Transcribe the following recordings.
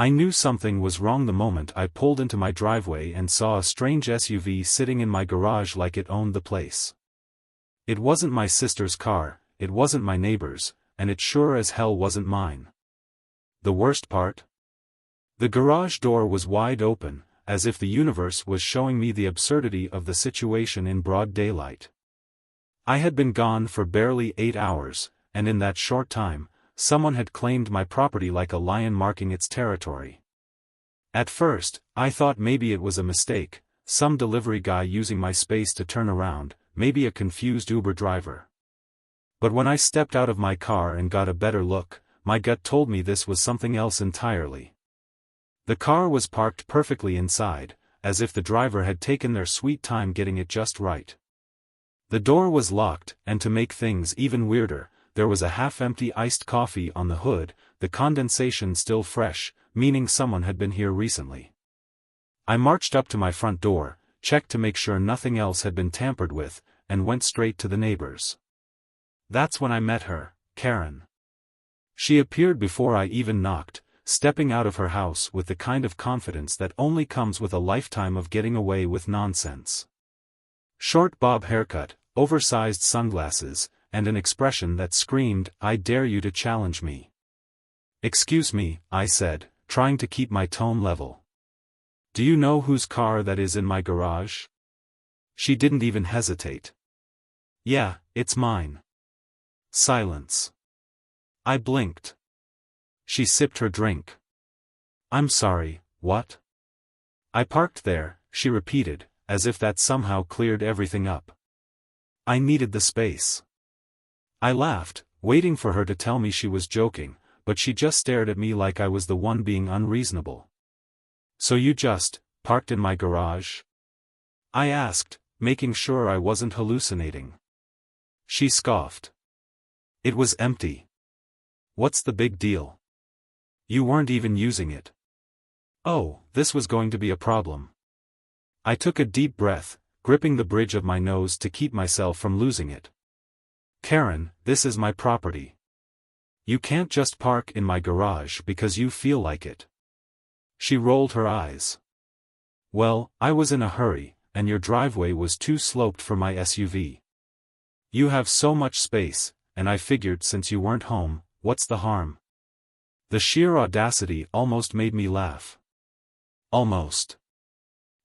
I knew something was wrong the moment I pulled into my driveway and saw a strange SUV sitting in my garage like it owned the place. It wasn't my sister's car, it wasn't my neighbor's, and it sure as hell wasn't mine. The worst part? The garage door was wide open, as if the universe was showing me the absurdity of the situation in broad daylight. I had been gone for barely 8 hours, and in that short time, someone had claimed my property like a lion marking its territory. At first, I thought maybe it was a mistake, some delivery guy using my space to turn around, maybe a confused Uber driver. But when I stepped out of my car and got a better look, my gut told me this was something else entirely. The car was parked perfectly inside, as if the driver had taken their sweet time getting it just right. The door was locked, and to make things even weirder, there was a half-empty iced coffee on the hood, the condensation still fresh, meaning someone had been here recently. I marched up to my front door, checked to make sure nothing else had been tampered with, and went straight to the neighbors. That's when I met her, Karen. She appeared before I even knocked, stepping out of her house with the kind of confidence that only comes with a lifetime of getting away with nonsense. Short bob haircut, oversized sunglasses, and an expression that screamed, "I dare you to challenge me." "Excuse me," I said, trying to keep my tone level. "Do you know whose car that is in my garage?" She didn't even hesitate. "Yeah, it's mine." Silence. I blinked. She sipped her drink. "I'm sorry, what?" "I parked there," she repeated, as if that somehow cleared everything up. "I needed the space." I laughed, waiting for her to tell me she was joking, but she just stared at me like I was the one being unreasonable. "So you just parked in my garage?" I asked, making sure I wasn't hallucinating. She scoffed. "It was empty. What's the big deal? You weren't even using it." Oh, this was going to be a problem. I took a deep breath, gripping the bridge of my nose to keep myself from losing it. "Karen, this is my property. You can't just park in my garage because you feel like it." She rolled her eyes. "Well, I was in a hurry, and your driveway was too sloped for my SUV. You have so much space, and I figured since you weren't home, what's the harm?" The sheer audacity almost made me laugh. "Almost.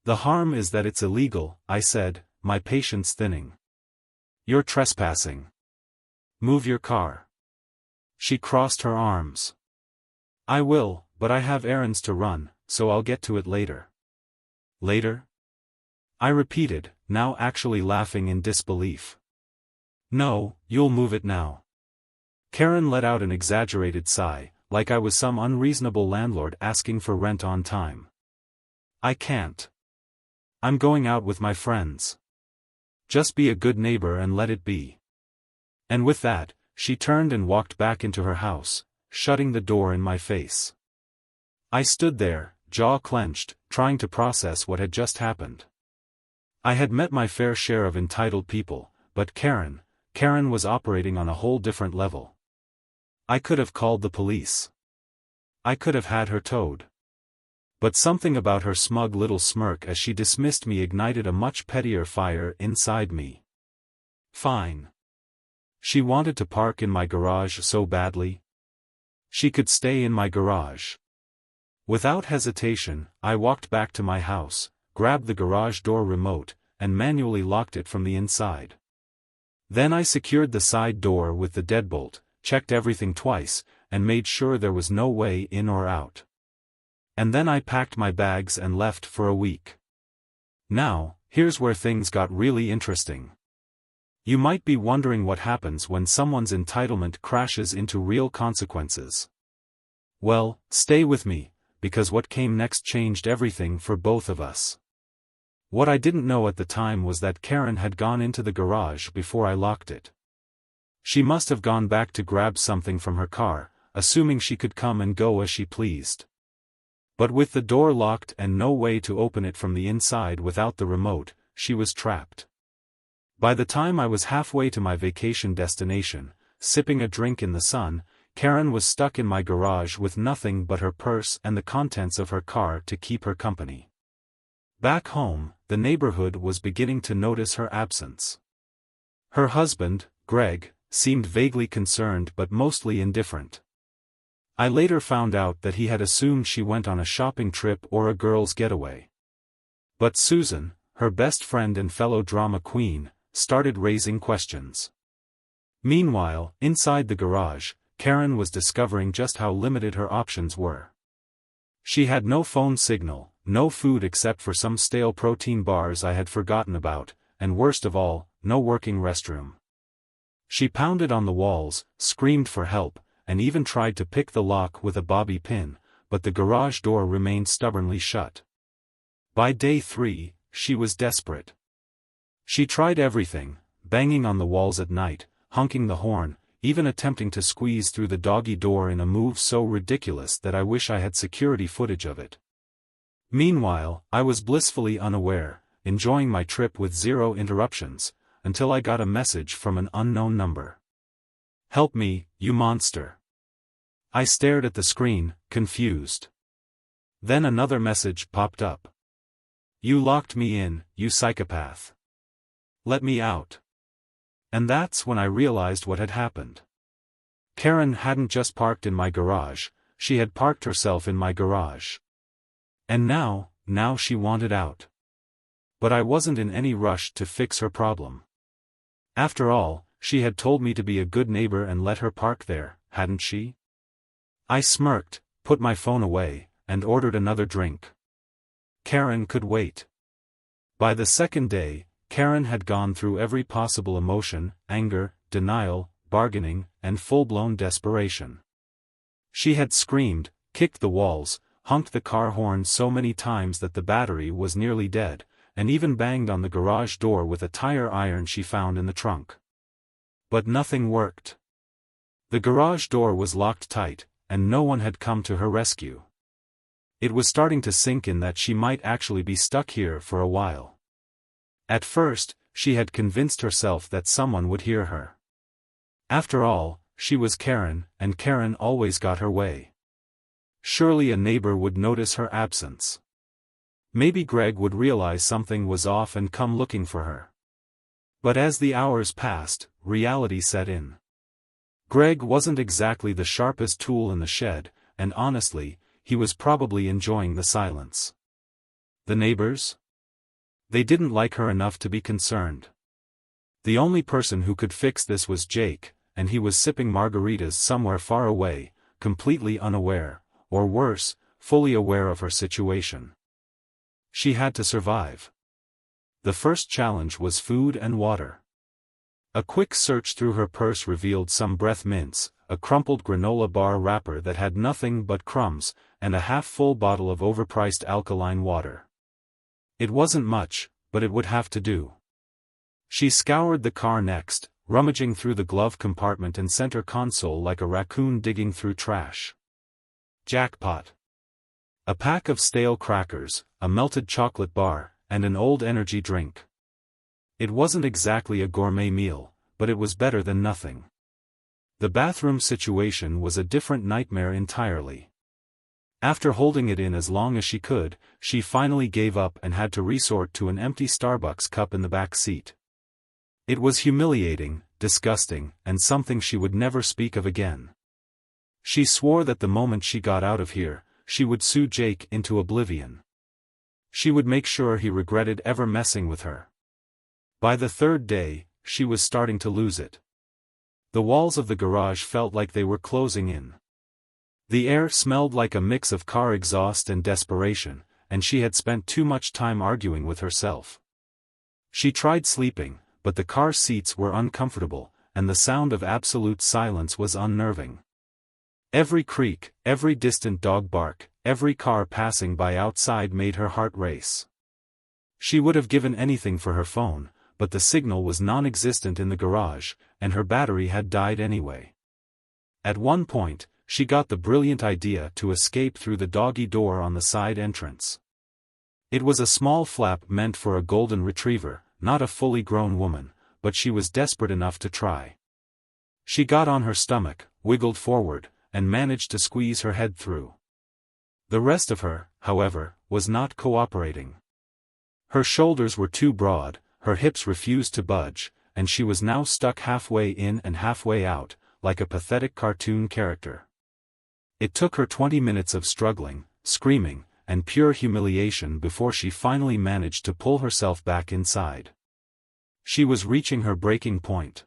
The harm is that it's illegal," I said, my patience thinning. "You're trespassing. Move your car." She crossed her arms. "I will, but I have errands to run, so I'll get to it later." "Later?" I repeated, now actually laughing in disbelief. "No, you'll move it now." Karen let out an exaggerated sigh, like I was some unreasonable landlord asking for rent on time. "I can't. I'm going out with my friends. Just be a good neighbor and let it be." And with that, she turned and walked back into her house, shutting the door in my face. I stood there, jaw clenched, trying to process what had just happened. I had met my fair share of entitled people, but Karen was operating on a whole different level. I could have called the police. I could have had her towed. But something about her smug little smirk as she dismissed me ignited a much pettier fire inside me. Fine. She wanted to park in my garage so badly. She could stay in my garage. Without hesitation, I walked back to my house, grabbed the garage door remote, and manually locked it from the inside. Then I secured the side door with the deadbolt, checked everything twice, and made sure there was no way in or out. And then I packed my bags and left for a week. Now, here's where things got really interesting. You might be wondering what happens when someone's entitlement crashes into real consequences. Well, stay with me, because what came next changed everything for both of us. What I didn't know at the time was that Karen had gone into the garage before I locked it. She must have gone back to grab something from her car, assuming she could come and go as she pleased. But with the door locked and no way to open it from the inside without the remote, she was trapped. By the time I was halfway to my vacation destination, sipping a drink in the sun, Karen was stuck in my garage with nothing but her purse and the contents of her car to keep her company. Back home, the neighborhood was beginning to notice her absence. Her husband, Greg, seemed vaguely concerned but mostly indifferent. I later found out that he had assumed she went on a shopping trip or a girl's getaway. But Susan, her best friend and fellow drama queen, started raising questions. Meanwhile, inside the garage, Karen was discovering just how limited her options were. She had no phone signal, no food except for some stale protein bars I had forgotten about, and worst of all, no working restroom. She pounded on the walls, screamed for help, and even tried to pick the lock with a bobby pin, but the garage door remained stubbornly shut. By day 3, she was desperate. She tried everything, banging on the walls at night, honking the horn, even attempting to squeeze through the doggy door in a move so ridiculous that I wish I had security footage of it. Meanwhile, I was blissfully unaware, enjoying my trip with zero interruptions, until I got a message from an unknown number. "Help me, you monster." I stared at the screen, confused. Then another message popped up. "You locked me in, you psychopath. Let me out." And that's when I realized what had happened. Karen hadn't just parked in my garage, she had parked herself in my garage. And now she wanted out. But I wasn't in any rush to fix her problem. After all, she had told me to be a good neighbor and let her park there, hadn't she? I smirked, put my phone away, and ordered another drink. Karen could wait. By the second day, Karen had gone through every possible emotion: anger, denial, bargaining, and full-blown desperation. She had screamed, kicked the walls, honked the car horn so many times that the battery was nearly dead, and even banged on the garage door with a tire iron she found in the trunk. But nothing worked. The garage door was locked tight, and no one had come to her rescue. It was starting to sink in that she might actually be stuck here for a while. At first, she had convinced herself that someone would hear her. After all, she was Karen, and Karen always got her way. Surely a neighbor would notice her absence. Maybe Greg would realize something was off and come looking for her. But as the hours passed, reality set in. Greg wasn't exactly the sharpest tool in the shed, and honestly, he was probably enjoying the silence. The neighbors? They didn't like her enough to be concerned. The only person who could fix this was Jake, and he was sipping margaritas somewhere far away, completely unaware, or worse, fully aware of her situation. She had to survive. The first challenge was food and water. A quick search through her purse revealed some breath mints, a crumpled granola bar wrapper that had nothing but crumbs, and a half-full bottle of overpriced alkaline water. It wasn't much, but it would have to do. She scoured the car next, rummaging through the glove compartment and center console like a raccoon digging through trash. Jackpot. A pack of stale crackers, a melted chocolate bar, and an old energy drink. It wasn't exactly a gourmet meal, but it was better than nothing. The bathroom situation was a different nightmare entirely. After holding it in as long as she could, she finally gave up and had to resort to an empty Starbucks cup in the back seat. It was humiliating, disgusting, and something she would never speak of again. She swore that the moment she got out of here, she would sue Jake into oblivion. She would make sure he regretted ever messing with her. By the third day, she was starting to lose it. The walls of the garage felt like they were closing in. The air smelled like a mix of car exhaust and desperation, and she had spent too much time arguing with herself. She tried sleeping, but the car seats were uncomfortable, and the sound of absolute silence was unnerving. Every creak, every distant dog bark, every car passing by outside made her heart race. She would have given anything for her phone, but the signal was non-existent in the garage, and her battery had died anyway. At one point, she got the brilliant idea to escape through the doggy door on the side entrance. It was a small flap meant for a golden retriever, not a fully grown woman, but she was desperate enough to try. She got on her stomach, wiggled forward, and managed to squeeze her head through. The rest of her, however, was not cooperating. Her shoulders were too broad, her hips refused to budge, and she was now stuck halfway in and halfway out, like a pathetic cartoon character. It took her 20 minutes of struggling, screaming, and pure humiliation before she finally managed to pull herself back inside. She was reaching her breaking point.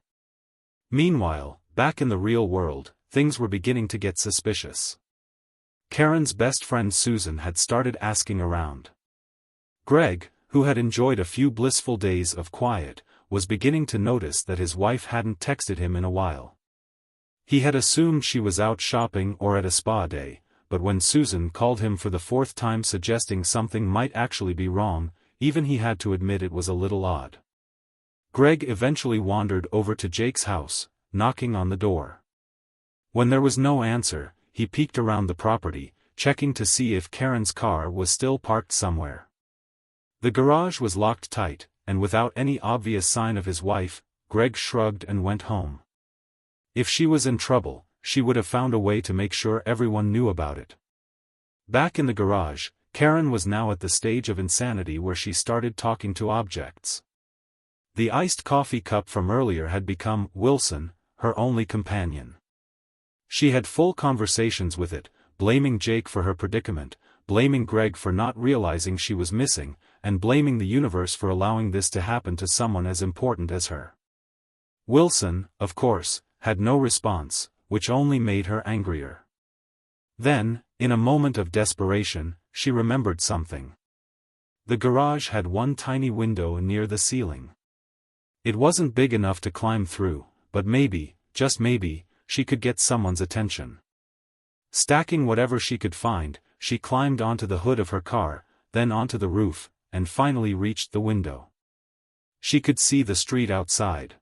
Meanwhile, back in the real world, things were beginning to get suspicious. Karen's best friend Susan had started asking around. Greg, who had enjoyed a few blissful days of quiet, was beginning to notice that his wife hadn't texted him in a while. He had assumed she was out shopping or at a spa day, but when Susan called him for the fourth time suggesting something might actually be wrong, even he had to admit it was a little odd. Greg eventually wandered over to Jake's house, knocking on the door. When there was no answer, he peeked around the property, checking to see if Karen's car was still parked somewhere. The garage was locked tight, and without any obvious sign of his wife, Greg shrugged and went home. If she was in trouble, she would have found a way to make sure everyone knew about it. Back in the garage, Karen was now at the stage of insanity where she started talking to objects. The iced coffee cup from earlier had become Wilson, her only companion. She had full conversations with it, blaming Jake for her predicament, blaming Greg for not realizing she was missing, and blaming the universe for allowing this to happen to someone as important as her. Wilson, of course, had no response, which only made her angrier. Then, in a moment of desperation, she remembered something. The garage had one tiny window near the ceiling. It wasn't big enough to climb through, but maybe, just maybe, she could get someone's attention. Stacking whatever she could find, she climbed onto the hood of her car, then onto the roof, and finally reached the window. She could see the street outside.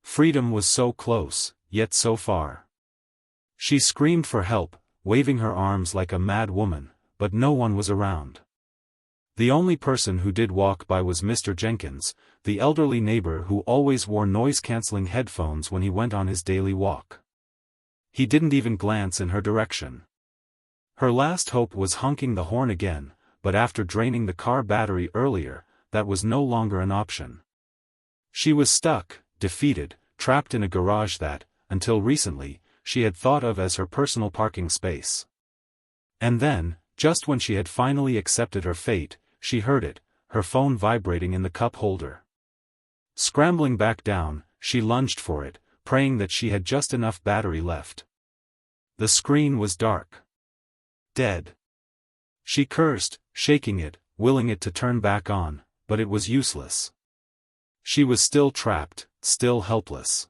Freedom was so close, yet so far. She screamed for help, waving her arms like a mad woman, but no one was around. The only person who did walk by was Mr. Jenkins, the elderly neighbor who always wore noise-canceling headphones when he went on his daily walk. He didn't even glance in her direction. Her last hope was honking the horn again, but after draining the car battery earlier, that was no longer an option. She was stuck, defeated, trapped in a garage that, until recently, she had thought of as her personal parking space. And then, just when she had finally accepted her fate, she heard it, her phone vibrating in the cup holder. Scrambling back down, she lunged for it, praying that she had just enough battery left. The screen was dark. Dead. She cursed, shaking it, willing it to turn back on, but it was useless. She was still trapped, still helpless.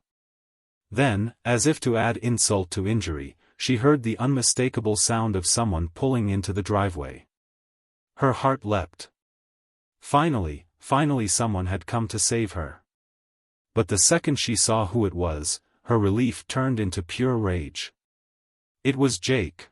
Then, as if to add insult to injury, she heard the unmistakable sound of someone pulling into the driveway. Her heart leapt. Finally someone had come to save her. But the second she saw who it was, her relief turned into pure rage. It was Jake.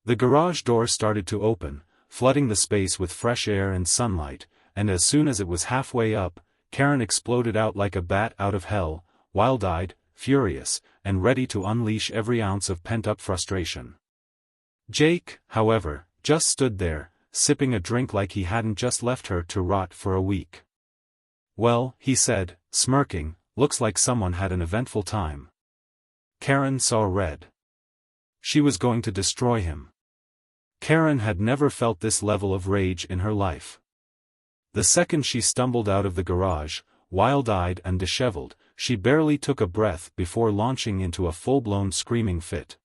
The garage door started to open, flooding the space with fresh air and sunlight, and as soon as it was halfway up, Karen exploded out like a bat out of hell, wild-eyed, furious, and ready to unleash every ounce of pent-up frustration. Jake, however, just stood there, sipping a drink like he hadn't just left her to rot for a week. "Well," he said, smirking, "looks like someone had an eventful time." Karen saw red. She was going to destroy him. Karen had never felt this level of rage in her life. The second she stumbled out of the garage, wild-eyed and disheveled, she barely took a breath before launching into a full-blown screaming fit.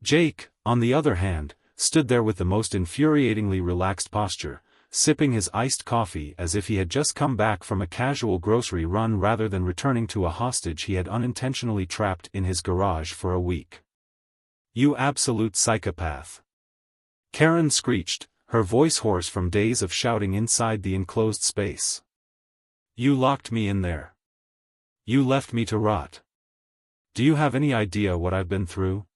Jake, on the other hand, stood there with the most infuriatingly relaxed posture, sipping his iced coffee as if he had just come back from a casual grocery run rather than returning to a hostage he had unintentionally trapped in his garage for a week. "You absolute psychopath!" Karen screeched, her voice hoarse from days of shouting inside the enclosed space. "You locked me in there. You left me to rot. Do you have any idea what I've been through?"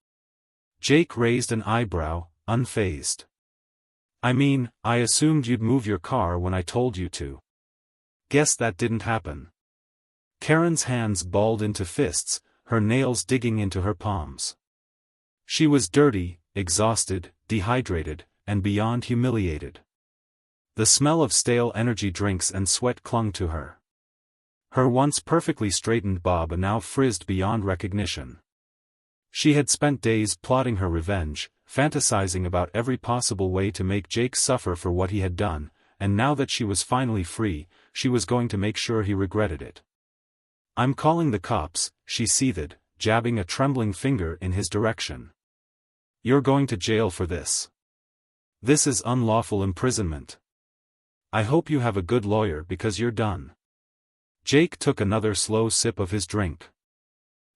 Jake raised an eyebrow, unfazed. "I mean, I assumed you'd move your car when I told you to. Guess that didn't happen." Karen's hands balled into fists, her nails digging into her palms. She was dirty, exhausted, dehydrated, and beyond humiliated. The smell of stale energy drinks and sweat clung to her. Her once perfectly straightened bob now frizzed beyond recognition. She had spent days plotting her revenge, fantasizing about every possible way to make Jake suffer for what he had done, and now that she was finally free, she was going to make sure he regretted it. "I'm calling the cops," she seethed, jabbing a trembling finger in his direction. "You're going to jail for this. This is unlawful imprisonment. I hope you have a good lawyer because you're done." Jake took another slow sip of his drink.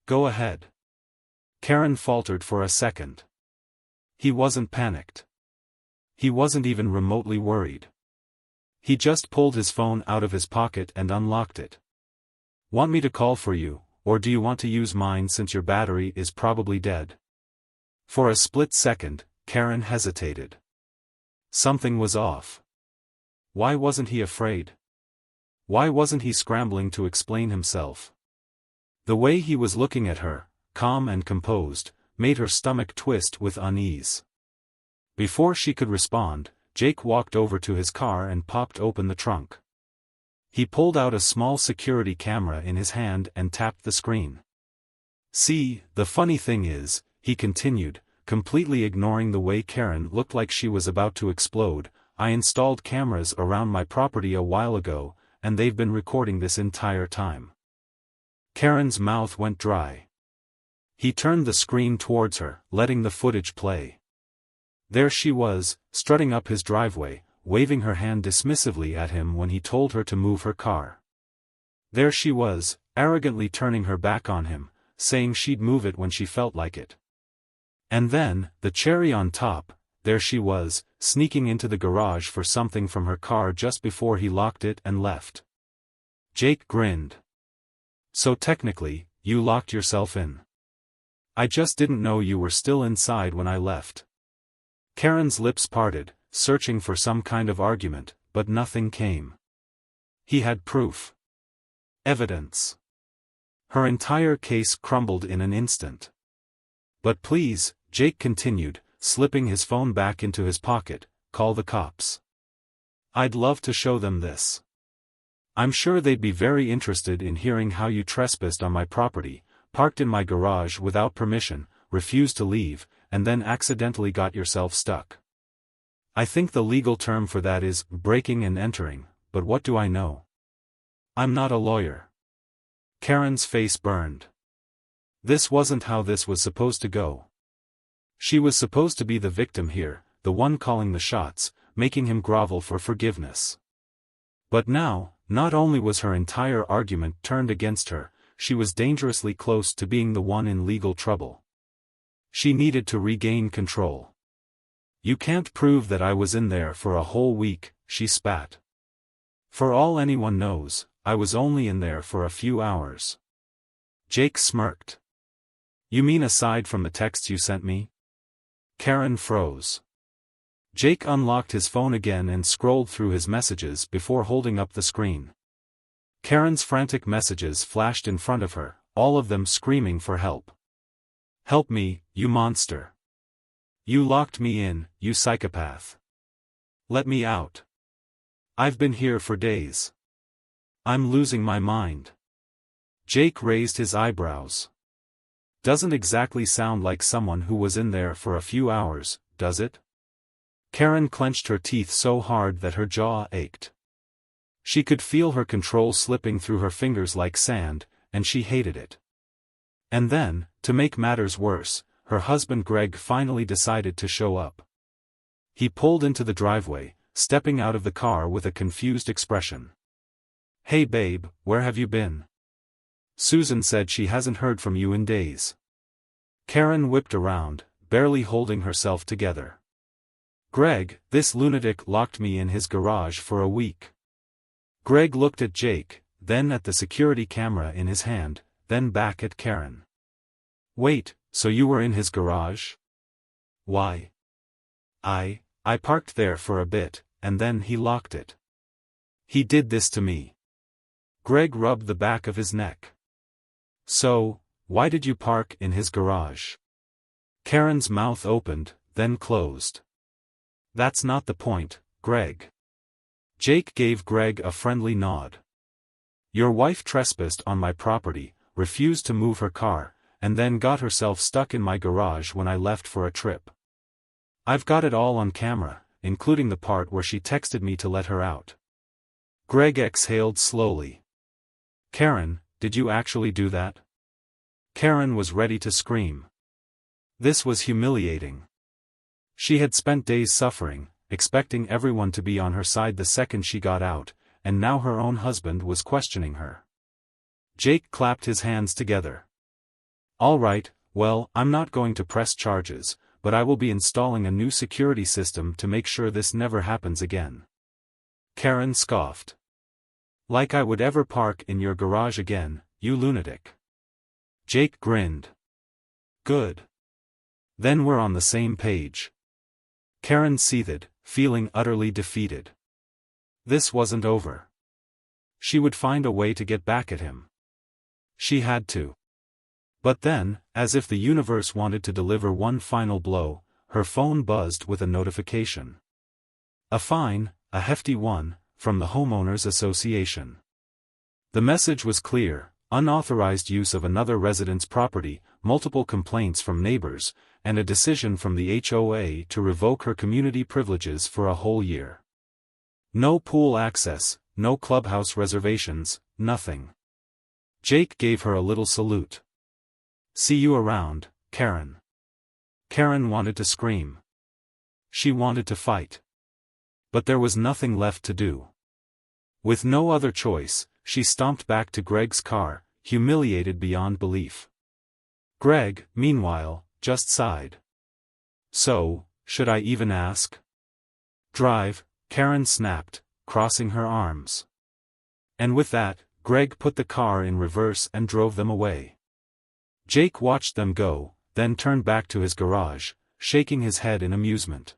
"Go ahead." Karen faltered for a second. He wasn't panicked. He wasn't even remotely worried. He just pulled his phone out of his pocket and unlocked it. "Want me to call for you, or do you want to use mine since your battery is probably dead?" For a split second, Karen hesitated. Something was off. Why wasn't he afraid? Why wasn't he scrambling to explain himself? The way he was looking at her, calm and composed, made her stomach twist with unease. Before she could respond, Jake walked over to his car and popped open the trunk. He pulled out a small security camera in his hand and tapped the screen. "See, the funny thing is," he continued, completely ignoring the way Karen looked like she was about to explode, "I installed cameras around my property a while ago, and they've been recording this entire time." Karen's mouth went dry. He turned the screen towards her, letting the footage play. There she was, strutting up his driveway, waving her hand dismissively at him when he told her to move her car. There she was, arrogantly turning her back on him, saying she'd move it when she felt like it. And then, the cherry on top, there she was, sneaking into the garage for something from her car just before he locked it and left. Jake grinned. "So technically, you locked yourself in. I just didn't know you were still inside when I left." Karen's lips parted, searching for some kind of argument, but nothing came. He had proof. Evidence. Her entire case crumbled in an instant. "But please," Jake continued, slipping his phone back into his pocket, "call the cops. I'd love to show them this. I'm sure they'd be very interested in hearing how you trespassed on my property, parked in my garage without permission, refused to leave, and then accidentally got yourself stuck. I think the legal term for that is breaking and entering, but what do I know? I'm not a lawyer." Karen's face burned. This wasn't how this was supposed to go. She was supposed to be the victim here, the one calling the shots, making him grovel for forgiveness. But now, not only was her entire argument turned against her, she was dangerously close to being the one in legal trouble. She needed to regain control. "You can't prove that I was in there for a whole week," she spat. "For all anyone knows, I was only in there for a few hours." Jake smirked. "You mean aside from the texts you sent me?" Karen froze. Jake unlocked his phone again and scrolled through his messages before holding up the screen. Karen's frantic messages flashed in front of her, all of them screaming for help. "Help me, you monster. You locked me in, you psychopath. Let me out. I've been here for days. I'm losing my mind." Jake raised his eyebrows. "Doesn't exactly sound like someone who was in there for a few hours, does it?" Karen clenched her teeth so hard that her jaw ached. She could feel her control slipping through her fingers like sand, and she hated it. And then, to make matters worse, her husband Greg finally decided to show up. He pulled into the driveway, stepping out of the car with a confused expression. "Hey babe, where have you been? Susan said she hasn't heard from you in days." Karen whipped around, barely holding herself together. "Greg, this lunatic locked me in his garage for a week." Greg looked at Jake, then at the security camera in his hand, then back at Karen. "Wait, so you were in his garage?" "Why? I parked there for a bit, and then he locked it. He did this to me." Greg rubbed the back of his neck. "So, Why did you park in his garage? Karen's mouth opened, then closed. That's not the point, Greg. Jake gave Greg a friendly nod. Your wife trespassed on my property, refused to move her car, and then got herself stuck in my garage when I left for a trip. I've got it all on camera, including the part where she texted me to let her out. Greg exhaled slowly. Karen, did you actually do that? Karen was ready to scream. This was humiliating. She had spent days suffering, expecting everyone to be on her side the second she got out, and now her own husband was questioning her. Jake clapped his hands together. All right, well, I'm not going to press charges, but I will be installing a new security system to make sure this never happens again. Karen scoffed. Like I would ever park in your garage again, you lunatic. Jake grinned. Good. Then we're on the same page. Karen seethed, feeling utterly defeated. This wasn't over. She would find a way to get back at him. She had to. But then, as if the universe wanted to deliver one final blow, her phone buzzed with a notification. A fine, a hefty one, from the Homeowners Association. The message was clear: unauthorized use of another resident's property, multiple complaints from neighbors, and a decision from the HOA to revoke her community privileges for a whole year. No pool access, no clubhouse reservations, nothing. Jake gave her a little salute. See you around, Karen. Karen wanted to scream. She wanted to fight. But there was nothing left to do. With no other choice, she stomped back to Greg's car, humiliated beyond belief. Greg, meanwhile, just sighed. So, should I even ask? Drive, Karen snapped, crossing her arms. And with that, Greg put the car in reverse and drove them away. Jake watched them go, then turned back to his garage, shaking his head in amusement.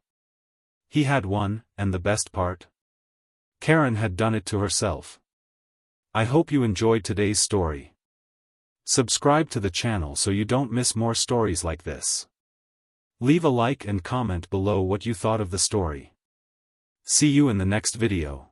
He had won, and the best part? Karen had done it to herself. I hope you enjoyed today's story. Subscribe to the channel so you don't miss more stories like this. Leave a like and comment below what you thought of the story. See you in the next video.